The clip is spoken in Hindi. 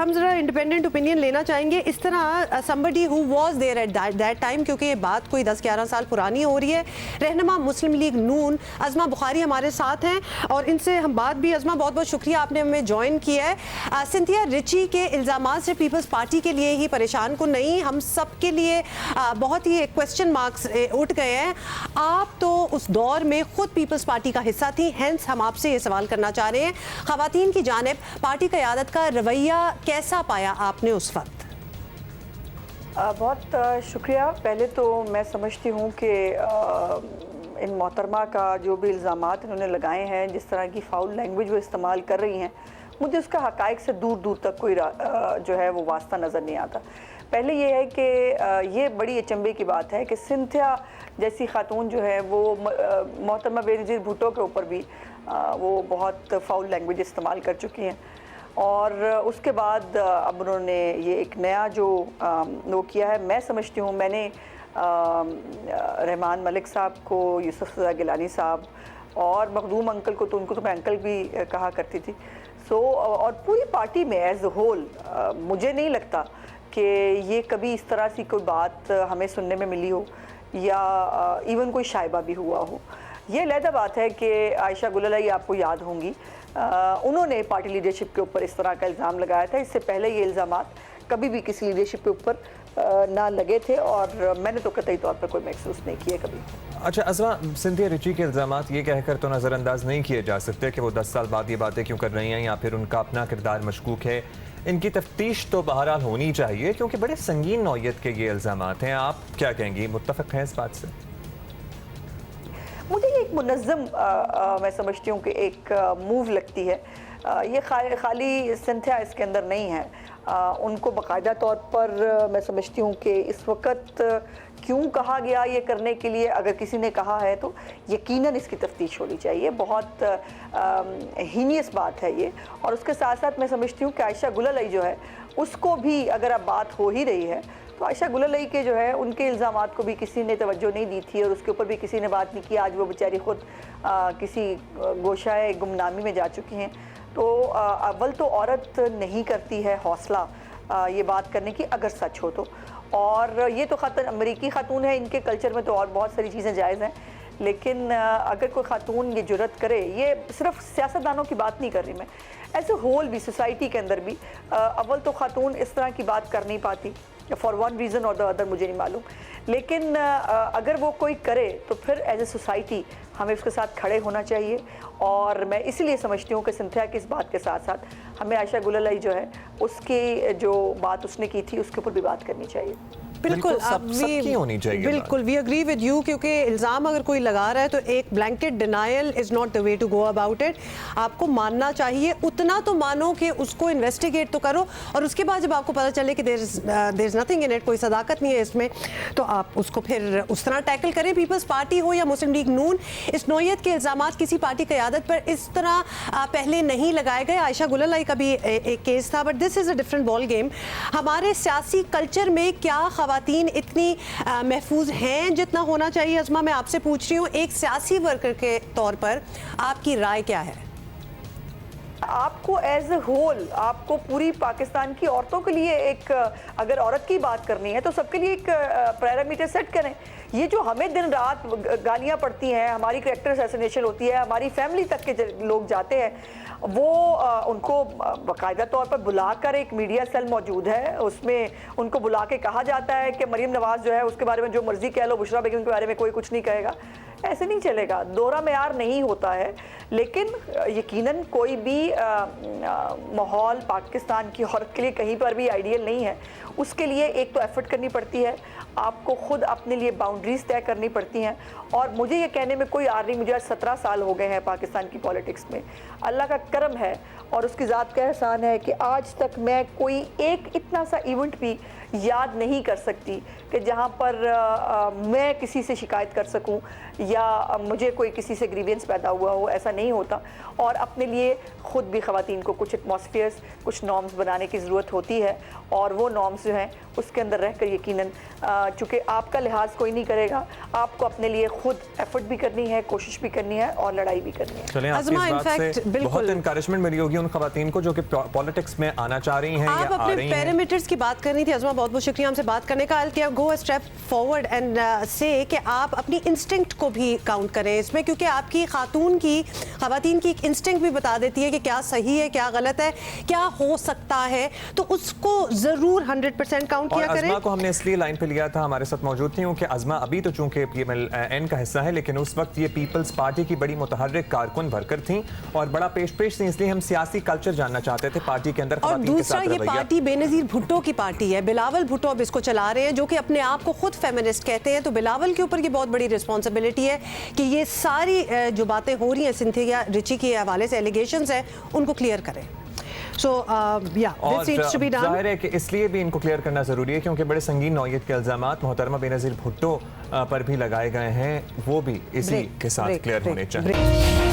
हम जरा इंडिपेंडेंट ओपिनियन लेना चाहेंगे। इस तरह somebody who was there at that time, क्योंकि ये बात कोई 10-11 साल पुरानी हो रही है, रहनुमा मुस्लिम लीग नून अज़मा बुखारी हमारे साथ हैं और इनसे हम बात भी। अज़मा, बहुत बहुत शुक्रिया आपने हमें ज्वाइन किया है। सिंथिया रिची के इल्ज़ामात सिर्फ पीपल्स पार्टी के लिए ही परेशान को नहीं, हम सब के लिए बहुत ही क्वेश्चन मार्क्स उठ गए हैं। आप तो उस दौर में खुद पीपल्स पार्टी का हिस्सा थी, हेंस हम आपसे ये सवाल करना चाह रहे हैं, ख़वातीन की जानिब पार्टी क़यादत का रवैया कैसा पाया आपने उस वक्त? बहुत शुक्रिया। पहले तो मैं समझती हूँ कि इन मोहतरमा का जो भी इल्ज़ामात इन्होंने लगाए हैं, जिस तरह की फाउल लैंग्वेज वो इस्तेमाल कर रही हैं, मुझे उसका हक़ाइक़ से दूर दूर तक कोई जो है वो वास्ता नज़र नहीं आता। पहले ये है कि ये बड़ी अचंभे की बात है कि सिंथिया जैसी खातून जो है वो मोहतरमा बेनज़ीर भुट्टो के ऊपर भी वो बहुत फाउल लैंग्वेज इस्तेमाल कर चुकी हैं। और उसके बाद अब उन्होंने ये एक नया जो वो किया है, मैं समझती हूँ, मैंने रहमान मलिक साहब को, यूसुफ रज़ा गिलानी साहब और मखदूम अंकल को, तो उनको तो मैं अंकल भी कहा करती थी। और पूरी पार्टी में एज ए होल मुझे नहीं लगता कि ये कभी इस तरह की कोई बात हमें सुनने में मिली हो या इवन कोई शायबा भी हुआ हो। ये अलग बात है कि आयशा गुललाई, आपको याद होंगी, उन्होंने पार्टी लीडरशिप के ऊपर इस तरह का इल्ज़ाम लगाया था। इससे पहले ये इल्ज़ामात कभी भी किसी लीडरशिप के ऊपर ना लगे थे और मैंने तो कतई तौर पर कोई महसूस नहीं किया कभी। अच्छा अज़मा, सिंथिया रिची के इल्ज़ामात ये कहकर तो नज़रअंदाज नहीं किए जा सकते कि वो 10 साल बाद ये बातें क्यों कर रही हैं या फिर उनका अपना किरदार मशकूक है। इनकी तफ्तीश तो बहरहाल होनी चाहिए क्योंकि बड़े संगीन नौयत के ये इल्ज़ामात हैं। आप क्या कहेंगी, मुत्तफ़िक़ हैं इस बात से? मुझे एक मुनज़्ज़म मैं समझती हूँ कि एक मूव लगती है। ये खाली सिंथिया इसके अंदर नहीं है, उनको बाकायदा तौर पर मैं समझती हूँ कि इस वक्त क्यों कहा गया ये करने के लिए, अगर किसी ने कहा है तो यकीनन इसकी तफ्तीश होनी चाहिए। बहुत हीनियस बात है ये। और उसके साथ साथ मैं समझती हूँ कि आयशा गुललाई जो है उसको भी, अगर अब बात हो ही रही है तो आयशा गुललाई के जो है उनके इल्ज़ामात को भी किसी ने तवज्जो नहीं दी थी और उसके ऊपर भी किसी ने बात नहीं की। आज वो बेचारी ख़ुद किसी गोशाए गुमनामी में जा चुकी हैं। तो अव्वल तो औरत नहीं करती है हौसला ये बात करने की, अगर सच हो तो। और ये तो अमरीकी खातून है, इनके कल्चर में तो और बहुत सारी चीज़ें जायज़ हैं, लेकिन अगर कोई खातून ये जुर्रत करे, ये सिर्फ सियासतदानों की बात नहीं कर रही मैं, एज ए होल भी सोसाइटी के अंदर भी अव्वल तो खातून इस तरह की बात कर नहीं पाती, फॉर वन रीज़न और द अदर, मुझे नहीं मालूम। लेकिन अगर वो कोई करे तो फिर एज ए सोसाइटी हमें उसके साथ खड़े होना चाहिए। और मैं इसलिए समझती हूँ कि सिंथिया की इस बात के साथ साथ हमें आयशा गुललाई जो है उसकी जो बात उसने की थी उसके ऊपर भी बात करनी चाहिए। बिल्कुल, सबकी होनी चाहिए। बिल्कुल वी एग्री विद यू, क्योंकि इल्ज़ाम अगर कोई लगा रहा है तो एक blanket denial is not the way to go about it. आपको मानना चाहिए, उतना तो मानो कि उसको इन्वेस्टिगेट तो करो और उसके बाद जब आपको पता चले कि there is nothing in it, कोई सदाकत नहीं है इसमें, तो आप उसको फिर उस तरह टैकल करें। पीपल्स पार्टी हो या मुस्लिम लीग नून, इस नौयत के इल्ज़ामात किसी पार्टी क़यादत पर इस तरह पहले नहीं लगाए गए। आयशा गुललाई का भी एक केस था, but this is a different ball game. हमारे सियासी कल्चर में क्या ख़वातीन इतनी महफूज हैं जितना होना चाहिए? अज़मा, मैं आपसे पूछ रही हूँ, एक सियासी वर्कर के तौर पर आपकी राय क्या है? आपको एज ए होल, आपको पूरी पाकिस्तान की औरतों के लिए एक, अगर औरत की बात करनी है तो सबके लिए एक पैरामीटर सेट करें। ये जो हमें दिन रात गालियाँ पड़ती हैं, हमारी कैरेक्टर असैसिनेशन होती है, हमारी फैमिली तक के लोग जाते हैं, वो उनको बाकायदा तौर पर बुलाकर, एक मीडिया सेल मौजूद है उसमें उनको बुला के कहा जाता है कि मरीम नवाज़ जो है उसके बारे में जो मर्जी कह लो, बुशरा बेगम के बारे में कोई कुछ नहीं कहेगा। ऐसे नहीं चलेगा, दोहरा मेयार नहीं होता है। लेकिन यकीनन कोई भी माहौल पाकिस्तान की औरत के लिए कहीं पर भी आइडियल नहीं है। उसके लिए एक तो एफर्ट करनी पड़ती है, आपको खुद अपने लिए बाउंड्रीज तय करनी पड़ती हैं। और मुझे ये कहने में कोई आर नहीं, मुझे आज 17 साल हो गए हैं पाकिस्तान की पॉलिटिक्स में। अल्लाह का करम है और उसकी ज़ात का एहसान है कि आज तक मैं कोई एक इतना सा इवेंट भी याद नहीं कर सकती कि जहाँ पर मैं किसी से शिकायत कर सकूँ या मुझे कोई किसी से ग्रीवियंस पैदा हुआ हो। ऐसा नहीं होता। और अपने लिए ख़ुद भी ख़वातीन को कुछ एटमॉस्फेयर्स, कुछ नॉर्म्स बनाने की ज़रूरत होती है और वो नॉर्म्स जो हैं उसके अंदर रहकर यकीनन, चूँकि आपका लिहाज कोई नहीं करेगा, आपको अपने लिए खुद एफर्ट भी करनी है, कोशिश भी करनी है और लड़ाई भी करनी है। चलें, आपकी अज़मा, इस बात in से fact, बिल्कुल। बहुत एनकरेजमेंट मिली होगी उन खवातीन को जो कि पॉलिटिक्स में आना चाह रही हैं आप या आ अपने रही हैं। पैरामीटर्स की बात करनी थी अज़मा, बहुत बहुत शुक्रिया हमसे बात करने का। I'll go a step forward and से कि आप अपनी इंस्टिंक्ट को भी काउंट करें इसमें, क्योंकि आपकी खवातीन की एक इंस्टिंक्ट भी बता देती है कि क्या सही है, क्या गलत है, क्या हो सकता है, तो उसको जरूर 100% काउंट किया और करें। अज़मा को हमने इसलिए लाइन पे लिया था, हमारे साथ मौजूद थी क्योंकि अज़मा अभी तो चूंकि PMLN का हिस्सा है, लेकिन उस वक्त ये पीपल्स पार्टी की बड़ी मुतहर्रिक कारकुन वर्कर थी और बड़ा पेश थी, इसलिए हम सियासी कल्चर जानना चाहते थे पार्टी के अंदर और खवातीन के दूसरा, साथ ये रवैया। पार्टी बेनज़ीर भुट्टो की पार्टी है। बिलावल भुट्टो अब इसको चला रहे हैं, जो कि अपने आप को खुद फेमिनिस्ट कहते हैं, तो बिलावल के ऊपर ये बहुत बड़ी रिस्पॉन्सिबिलिटी है कि ये सारी जो बातें हो रही हैं सिंथिया रिची के हवाले से एलिगेशंस हैं, उनको क्लियर करें। So yeah this needs to be done. जाहिर है कि इसलिए भी इनको क्लियर करना जरूरी है क्योंकि बड़े संगीन नौयत के इल्जामात मोहतरमा बेनज़ीर भुट्टो पर भी लगाए गए हैं, वो भी इसी के साथ क्लियर होने चाहिए।